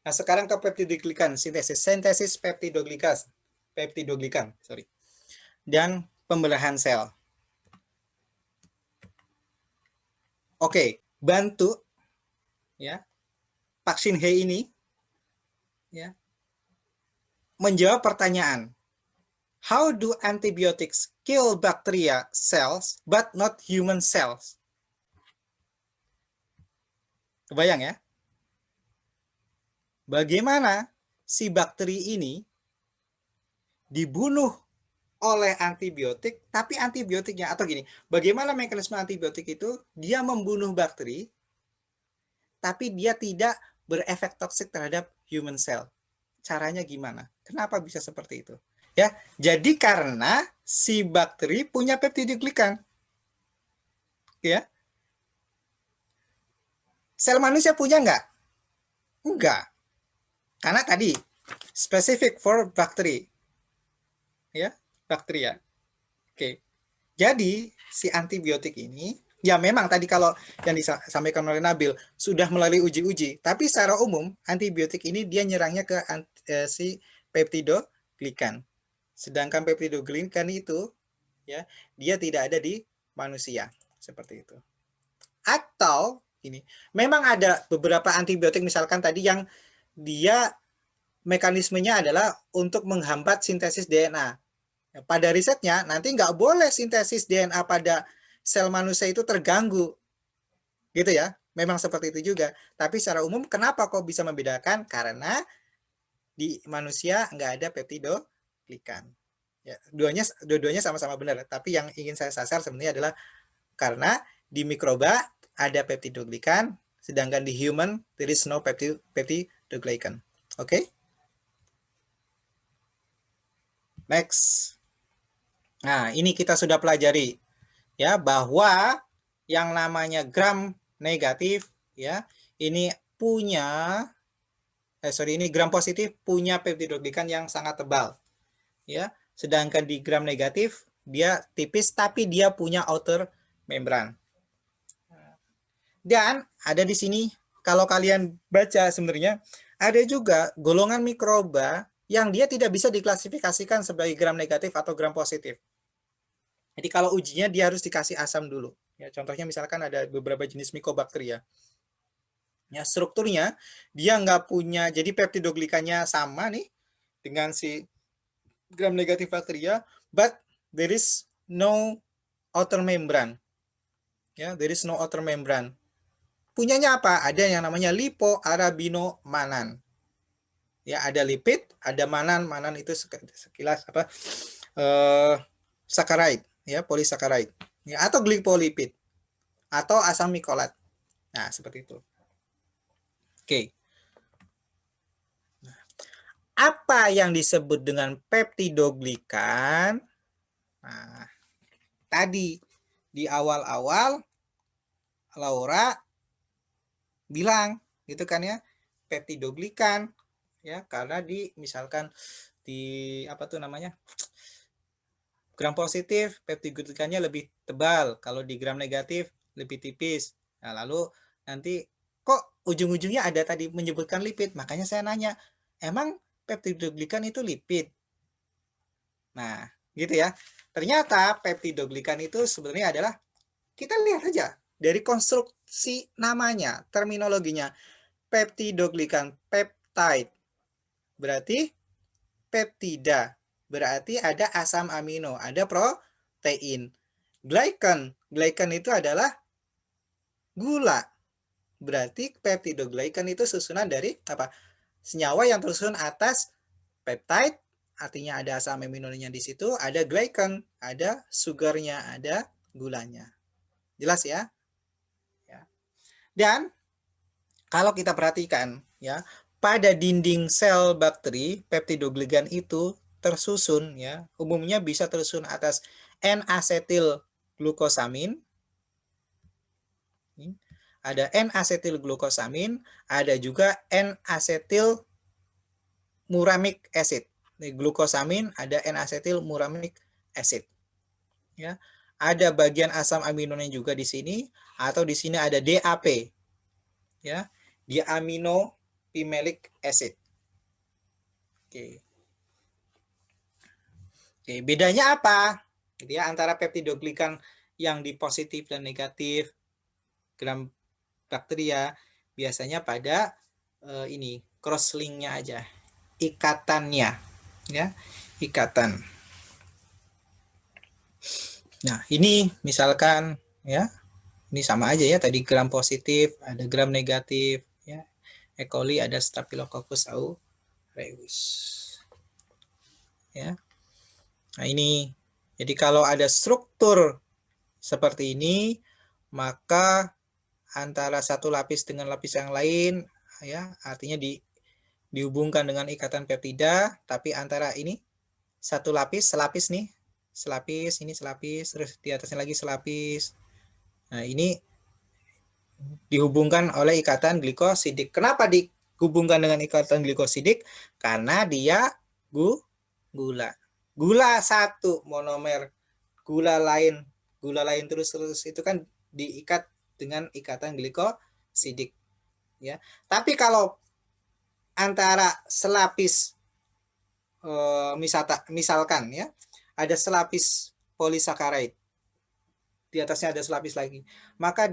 Nah, sekarang ke peptidoglikan, sintesis peptidoglikan, sorry. Dan pembelahan sel. Oke, bantu ya vaksin He ini ya menjawab pertanyaan, how do antibiotics kill bacteria cells but not human cells? Kebayang ya? Bagaimana si bakteri ini dibunuh oleh antibiotik, tapi antibiotiknya, atau gini, bagaimana mekanisme antibiotik itu, dia membunuh bakteri, tapi dia tidak berefek toksik terhadap human cell. Caranya gimana? Kenapa bisa seperti itu? Ya, jadi karena si bakteri punya peptidoglikan. Ya. Sel manusia punya nggak? Enggak. Karena tadi specific for bakteri. Ya, bakteria. Oke. Jadi si antibiotik ini ya memang tadi kalau yang disampaikan oleh Nabil sudah melalui uji-uji, tapi secara umum antibiotik ini dia nyerangnya ke si peptidoglikan. Sedangkan peptidoglikan itu ya dia tidak ada di manusia seperti itu. Atau ini memang ada beberapa antibiotik misalkan tadi yang dia mekanismenya adalah untuk menghambat sintesis DNA. Pada risetnya nanti nggak boleh sintesis DNA pada sel manusia itu terganggu, gitu ya. Memang seperti itu juga. Tapi secara umum kenapa kok bisa membedakan? Karena di manusia nggak ada peptidoglikan. Ya, dua-duanya sama-sama benar. Tapi yang ingin saya sasar sebenarnya adalah karena di mikroba ada peptidoglikan, sedangkan di human there is no peptidoglican. Oke? Next. Nah, ini kita sudah pelajari ya bahwa yang namanya gram negatif ya, ini punya ini gram positif punya peptidoglikan yang sangat tebal. Ya, sedangkan di gram negatif dia tipis tapi dia punya outer membran. Dan ada di sini kalau kalian baca sebenarnya ada juga golongan mikroba yang dia tidak bisa diklasifikasikan sebagai gram negatif atau gram positif. Jadi kalau ujinya dia harus dikasih asam dulu. Ya, contohnya misalkan ada beberapa jenis Mycobacteria. Ya, strukturnya dia nggak punya, jadi peptidoglikannya sama nih dengan si gram negatif bakteria, but there is no outer membran. Ya, there is no outer membran. Punyanya apa? Ada yang namanya lipoarabinomanan. Ya, ada lipid, ada manan. Manan itu sekilas apa? Saccharide, ya, polisaccharide. Ya, atau glikolipid atau asam mikolat. Nah, seperti itu. Oke. Nah, apa yang disebut dengan peptidoglikan? Nah, tadi di awal-awal Laura bilang gitu kan ya, peptidoglikan ya, karena di misalkan di apa tuh namanya? Gram positif peptidoglikannya lebih tebal, kalau di gram negatif lebih tipis. Nah, lalu nanti kok ujung-ujungnya ada tadi menyebutkan lipid, makanya saya nanya, emang peptidoglikan itu lipid? Nah, gitu ya. Ternyata peptidoglikan itu sebenarnya adalah, kita lihat aja dari konstruksi namanya, terminologinya, peptidoglikan, peptide, berarti peptida, berarti ada asam amino, ada protein. Glycan itu adalah gula, berarti peptidoglikan itu susunan dari apa? Senyawa yang tersusun atas peptide, artinya ada asam aminonya di situ, ada glycan, ada sugarnya, ada gulanya. Jelas ya? Dan kalau kita perhatikan ya, pada dinding sel bakteri, peptidoglikan itu tersusun ya, umumnya bisa tersusun atas N-asetil glukosamin. Ada N-asetil glukosamin, ada juga N-asetil muramic acid. Di glukosamin ada N-asetil muramic acid. Ya. Ada bagian asam aminonya juga di sini, atau di sini ada DAP. Ya. Diamino pimelic acid. Oke. Oke, bedanya apa? Gitu ya, antara peptidoglikan yang di positif dan negatif gram bakteria biasanya pada ini cross linknya aja, ikatannya, ya, ikatan. Nah, ini misalkan ya, ini sama aja ya, tadi gram positif, ada gram negatif, ya. E. coli ada Staphylococcus aureus. Ya. Nah, ini. Jadi kalau ada struktur seperti ini, maka antara satu lapis dengan lapis yang lain, ya, artinya dihubungkan dengan ikatan peptida, tapi antara ini satu lapis, selapis nih, selapis, ini selapis, terus di atasnya lagi selapis. Nah, ini dihubungkan oleh ikatan glikosidik. Kenapa dihubungkan dengan ikatan glikosidik? Karena dia gula. Gula satu monomer, gula lain terus itu kan diikat dengan ikatan glikosidik, ya. Tapi kalau antara selapis misalkan ya, ada selapis polisakarida, di atasnya ada selapis lagi, maka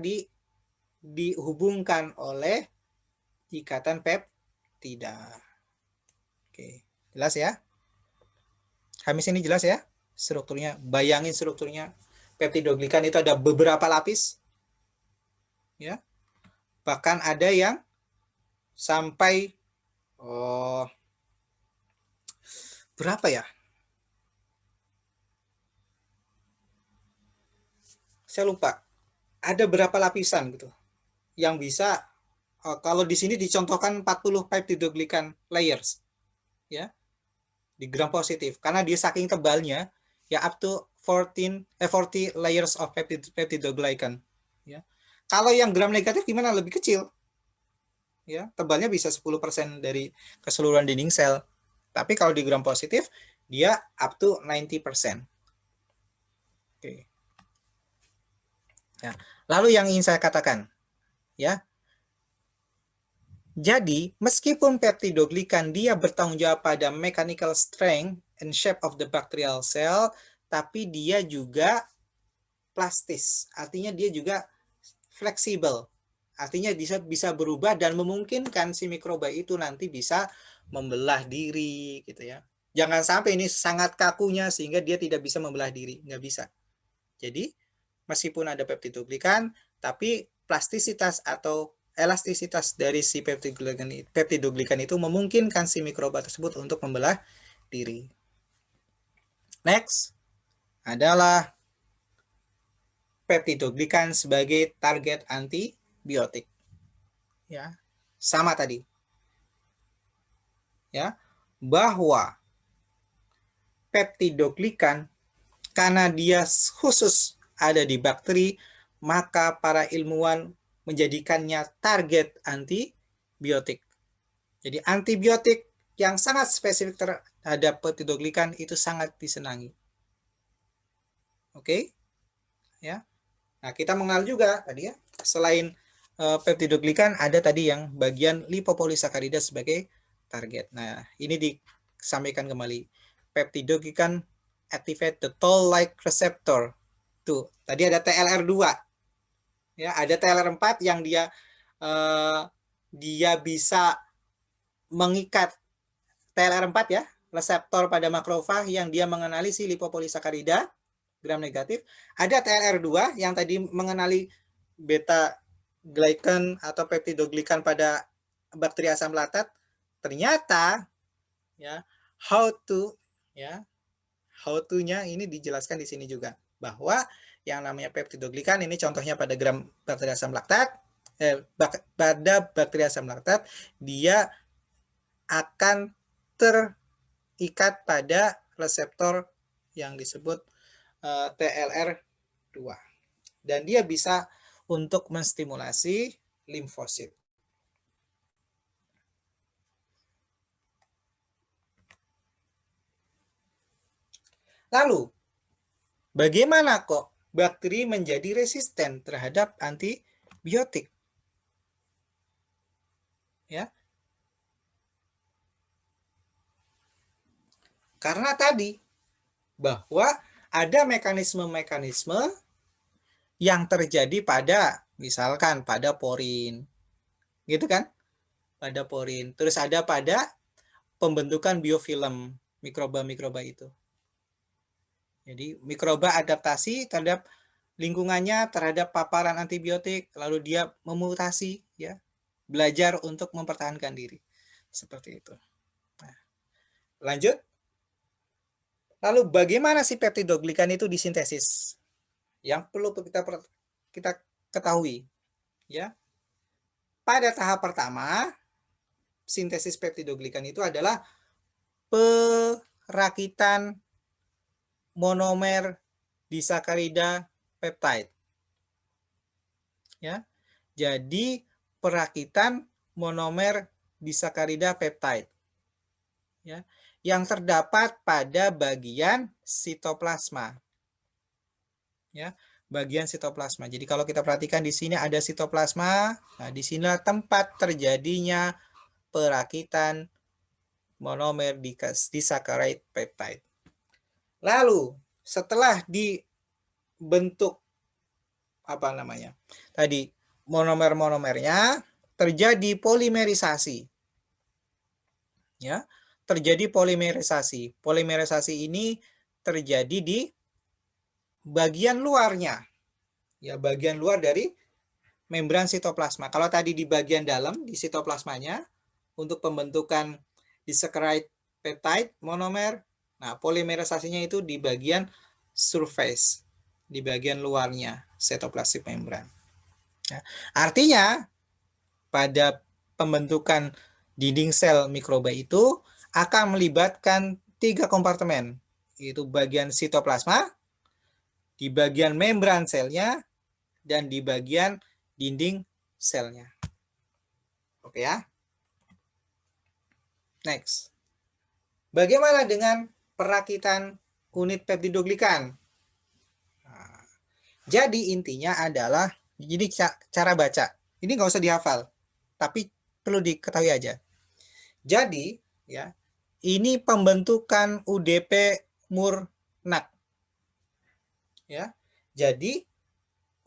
dihubungkan oleh ikatan peptida. Oke, jelas ya? Hamis ini jelas ya? Strukturnya, bayangin strukturnya. Peptidoglikan itu ada beberapa lapis. Ya. Bahkan ada yang sampai berapa ya? Saya lupa. Ada berapa lapisan gitu yang bisa kalau di sini dicontohkan 40 peptidoglikan layers, ya, di gram positif, karena dia saking tebalnya, ya, up to 40 layers of peptidoglycan, ya. Kalau yang gram negatif gimana? Lebih kecil, ya, tebalnya bisa 10% dari keseluruhan dinding sel. Tapi kalau di gram positif dia up to 90%. Oke. Ya. Lalu yang ingin saya katakan, ya, jadi, meskipun peptidoglikan dia bertanggung jawab pada mechanical strength and shape of the bacterial cell, tapi dia juga plastis. Artinya dia juga fleksibel. Artinya bisa berubah dan memungkinkan si mikroba itu nanti bisa membelah diri, gitu ya. Jangan sampai ini sangat kakunya sehingga dia tidak bisa membelah diri, nggak bisa. Jadi, meskipun ada peptidoglikan, tapi plastisitas atau elastisitas dari si peptidoglikan itu memungkinkan si mikroba tersebut untuk membelah diri. Next adalah peptidoglikan sebagai target antibiotik. Ya, sama tadi. Ya, bahwa peptidoglikan karena dia khusus ada di bakteri, maka para ilmuwan menjadikannya target antibiotik. Jadi antibiotik yang sangat spesifik terhadap peptidoglikan itu sangat disenangi. Oke? Ya. Nah, kita mengenal juga tadi ya, selain peptidoglikan ada tadi yang bagian lipopolisakarida sebagai target. Nah, ini disampaikan kembali. Peptidoglikan activate the toll-like receptor. Tuh, tadi ada TLR2. Ya, ada TLR4 yang dia bisa mengikat TLR4 ya, reseptor pada makrofag yang dia mengenali si lipopolisakarida gram negatif. Ada TLR2 yang tadi mengenali beta glycan atau peptidoglikan pada bakteri asam laktat. Ternyata ya, how to-nya ini dijelaskan di sini juga, bahwa yang namanya peptidoglikan ini contohnya pada gram bakteri asam laktat, pada bakteri asam laktat dia akan terikat pada reseptor yang disebut TLR2 dan dia bisa untuk menstimulasi limfosit. Lalu, bagaimana kok bakteri menjadi resisten terhadap antibiotik? Ya. Karena tadi bahwa ada mekanisme-mekanisme yang terjadi pada misalkan pada porin. Gitu kan? Pada porin. Terus ada pada pembentukan biofilm mikroba-mikroba itu. Jadi mikroba adaptasi terhadap lingkungannya, terhadap paparan antibiotik, lalu dia memutasi, ya, belajar untuk mempertahankan diri. Seperti itu. Nah, lanjut. Lalu bagaimana si peptidoglikan itu disintesis? Yang perlu kita ketahui, ya. Pada tahap pertama, sintesis peptidoglikan itu adalah perakitan monomer disakarida peptide. Ya. Jadi perakitan monomer disakarida peptide. Ya, yang terdapat pada bagian sitoplasma. Ya, bagian sitoplasma. Jadi kalau kita perhatikan di sini ada sitoplasma. Nah, di sinilah tempat terjadinya perakitan monomer disaccharide peptide. Lalu setelah dibentuk apa namanya? Tadi monomer-monomernya terjadi polimerisasi. Ya, terjadi polimerisasi. Polimerisasi ini terjadi di bagian luarnya. Ya, bagian luar dari membran sitoplasma. Kalau tadi di bagian dalam di sitoplasmanya untuk pembentukan disaccharide peptide monomer. Nah, polimerisasinya itu di bagian surface, di bagian luarnya sitoplasmic membran. Ya, artinya pada pembentukan dinding sel mikroba itu akan melibatkan 3 kompartemen, yaitu bagian sitoplasma, di bagian membran selnya, dan di bagian dinding selnya. Oke ya. Next. Bagaimana dengan perakitan unit peptidoglikan? Nah, jadi intinya adalah, jadi cara baca. Ini nggak usah dihafal, tapi perlu diketahui aja. Jadi, ya, ini pembentukan UDP murnak. Ya. Jadi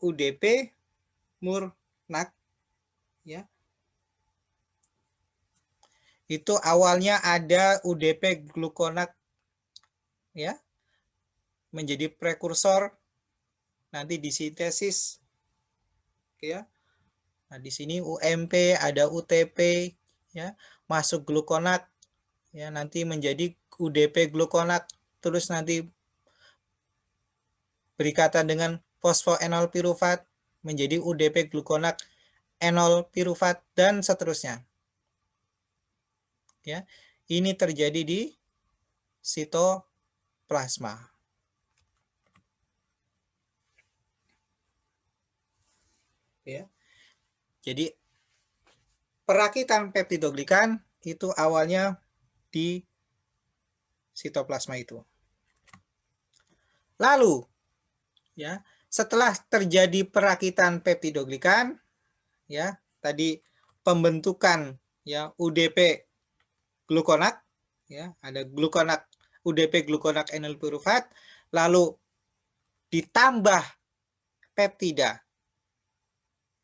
UDP murnak, ya. Itu awalnya ada UDP glukonat, ya, menjadi prekursor, nanti disintesis, ya. Nah, di sini UMP, ada UTP, ya, masuk glukonat, ya, nanti menjadi UDP glukonat, terus nanti berikatan dengan fosfoenol pirufat menjadi UDP glukonat enol pirufat dan seterusnya. Ya, ini terjadi di sitoplasma. Ya. Jadi perakitan peptidoglikan itu awalnya di sitoplasma itu. Lalu, ya, setelah terjadi perakitan peptidoglikan, ya, tadi pembentukan, ya, UDP glukonat, ya, ada glukonat UDP glukonat enol pirufat, lalu ditambah peptida.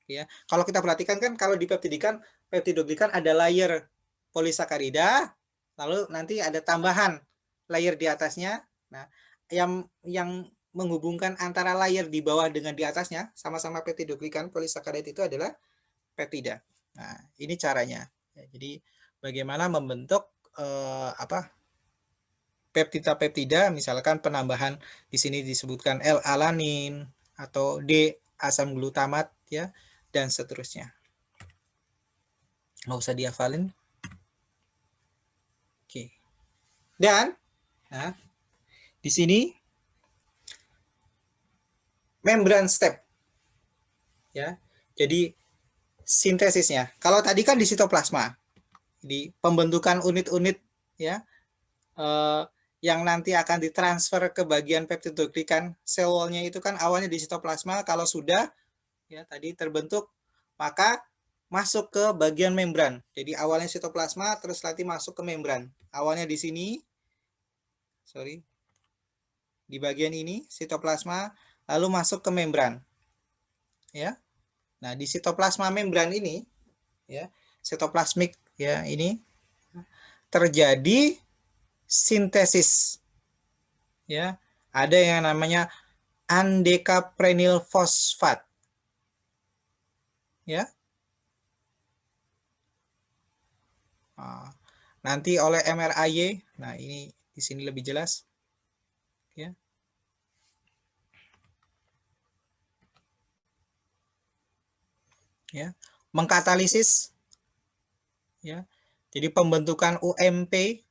Ya, kalau kita perhatikan kan kalau di peptidoglikan ada layer polisakarida, lalu nanti ada tambahan layer di atasnya. Nah, yang menghubungkan antara layer di bawah dengan di atasnya sama-sama peptidoglikan polisakarida itu adalah peptida. Nah, ini caranya. Ya, jadi bagaimana membentuk peptida-peptida, misalkan penambahan di sini disebutkan L-alanin atau D asam glutamat, ya, dan seterusnya. Nggak usah dihafalin. Oke. Dan nah, di sini membran step, ya. Jadi sintesisnya. Kalau tadi kan di sitoplasma, di pembentukan unit-unit, ya, yang nanti akan ditransfer ke bagian peptidoglikan sel wall-nya itu kan awalnya di sitoplasma. Kalau sudah, ya, tadi terbentuk, maka masuk ke bagian membran. Jadi awalnya sitoplasma, terus nanti masuk ke membran. Awalnya di sini, di bagian ini sitoplasma, lalu masuk ke membran, ya. Nah, di sitoplasma membran ini, ya, sitoplasmik, ya, ini terjadi sintesis, ya. Ada yang namanya undecaprenil fosfat, ya. Nah, nanti oleh MRAY, nah ini di sini lebih jelas, ya. Ya, mengkatalisis, ya. Jadi pembentukan UMP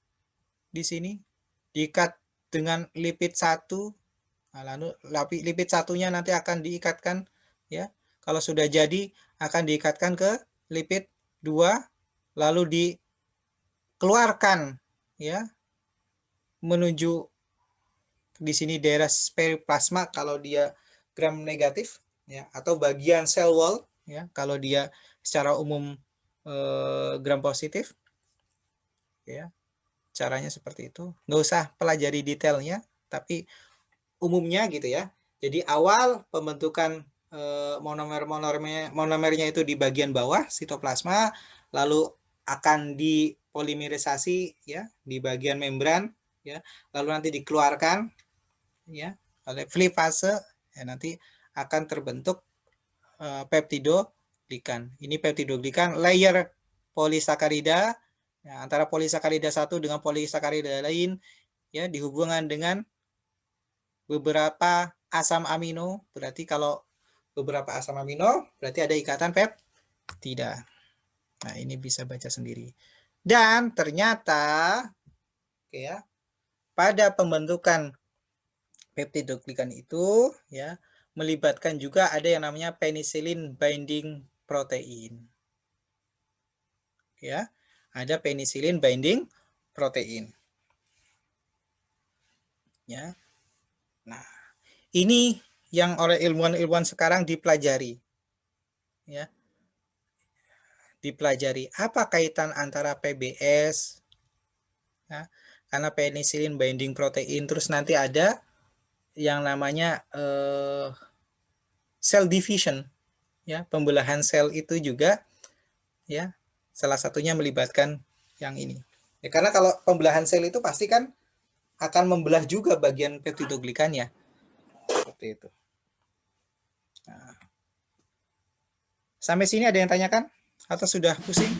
di sini diikat dengan lipid 1. Nah, lalu lipid satunya nanti akan diikatkan, ya. Kalau sudah jadi akan diikatkan ke lipid 2, lalu dikeluarkan, ya, menuju di sini daerah periplasma kalau dia gram negatif, ya, atau bagian cell wall, ya, kalau dia secara umum gram positif, ya. Caranya seperti itu. Nggak usah pelajari detailnya, tapi umumnya gitu, ya. Jadi awal pembentukan monomernya itu di bagian bawah sitoplasma, lalu akan dipolimerisasi, ya, di bagian membran, ya, lalu nanti dikeluarkan, ya, oleh flipase, ya, nanti akan terbentuk peptidoglikan. Ini peptidoglikan layer polisakarida, ya, antara polisakarida satu dengan polisakarida lain, ya, dihubungkan dengan beberapa asam amino. Berarti kalau beberapa asam amino berarti ada ikatan peptida. Nah, ini bisa baca sendiri. Dan ternyata, oke, ya, pada pembentukan peptidoglikan itu, ya, melibatkan juga ada yang namanya penicillin binding protein. Ya, ada penicillin binding protein. Ya. Nah, ini yang oleh ilmuwan-ilmuwan sekarang dipelajari. Ya. Dipelajari apa kaitan antara PBS, ya, karena penicillin binding protein, terus nanti ada yang namanya cell division, ya, pembelahan sel itu juga, ya, salah satunya melibatkan yang ini. Ya, karena kalau pembelahan sel itu pasti kan akan membelah juga bagian peptidoglikannya. Seperti itu. Nah, sampai sini ada yang tanyakan? Atau sudah pusing?